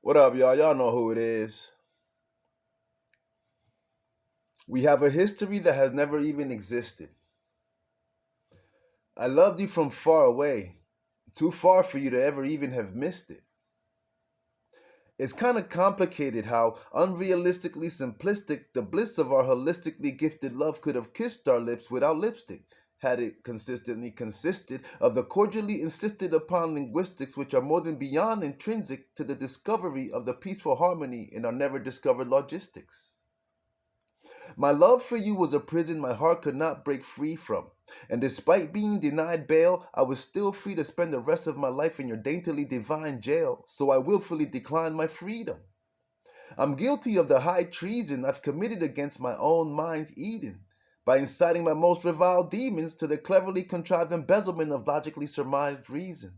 What up, y'all? Y'all know who it is. We have a history that has never even existed. I loved you from far away, too far for you to ever even have missed it. It's kind of complicated how unrealistically simplistic the bliss of our holistically gifted love could have kissed our lips without lipstick, had it consistently consisted of the cordially insisted upon linguistics which are more than beyond intrinsic to the discovery of the peaceful harmony in our never discovered logistics. My love for you was a prison my heart could not break free from, and despite being denied bail, I was still free to spend the rest of my life in your daintily divine jail, so I willfully declined my freedom. I'm guilty of the high treason I've committed against my own mind's Eden, by inciting my most reviled demons to the cleverly contrived embezzlement of logically surmised reason.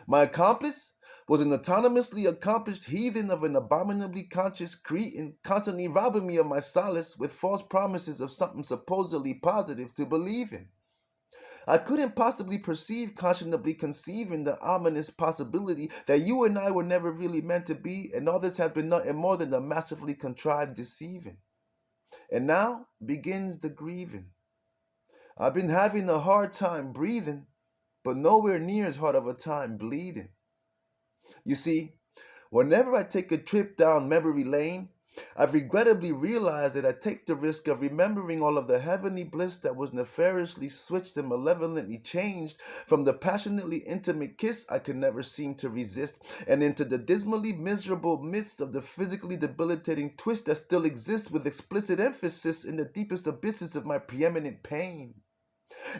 My accomplice was an autonomously accomplished heathen of an abominably conscious cretin, constantly robbing me of my solace with false promises of something supposedly positive to believe in. I couldn't possibly perceive conscionably conceiving the ominous possibility that you and I were never really meant to be, and all this has been nothing more than a massively contrived deceiving. And now begins the grieving. I've been having a hard time breathing, but nowhere near as hard of a time bleeding. You see, whenever I take a trip down memory lane, I've regrettably realized that I take the risk of remembering all of the heavenly bliss that was nefariously switched and malevolently changed from the passionately intimate kiss I could never seem to resist and into the dismally miserable midst of the physically debilitating twist that still exists with explicit emphasis in the deepest abysses of my preeminent pain.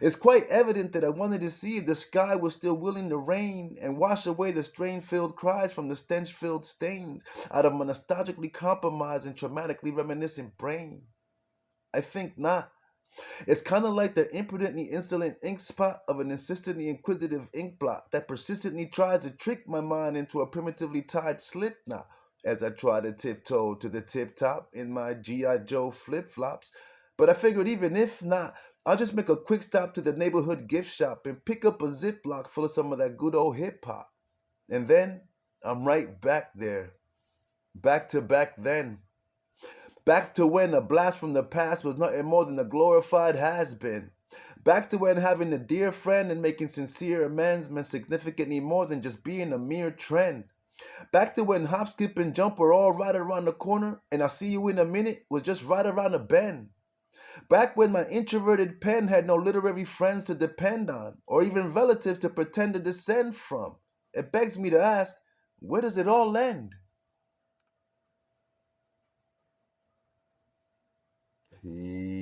It's quite evident that I wanted to see if the sky was still willing to rain and wash away the strain-filled cries from the stench-filled stains out of my nostalgically compromised and traumatically reminiscent brain. I think not. It's kind of like the impudently insolent ink spot of an insistently inquisitive ink blot that persistently tries to trick my mind into a primitively tied slip knot as I try to tiptoe to the tip top in my G.I. Joe flip-flops. But I figured even if not, I'll just make a quick stop to the neighborhood gift shop and pick up a Ziploc full of some of that good old hip hop. And then I'm right back there. Back to back then. Back to when a blast from the past was nothing more than a glorified has been. Back to when having a dear friend and making sincere amends meant significantly more than just being a mere trend. Back to when hop, skip, and jump were all right around the corner, and I'll see you in a minute was just right around the bend. Back when my introverted pen had no literary friends to depend on, or even relatives to pretend to descend from. It begs me to ask, where does it all end? Peace.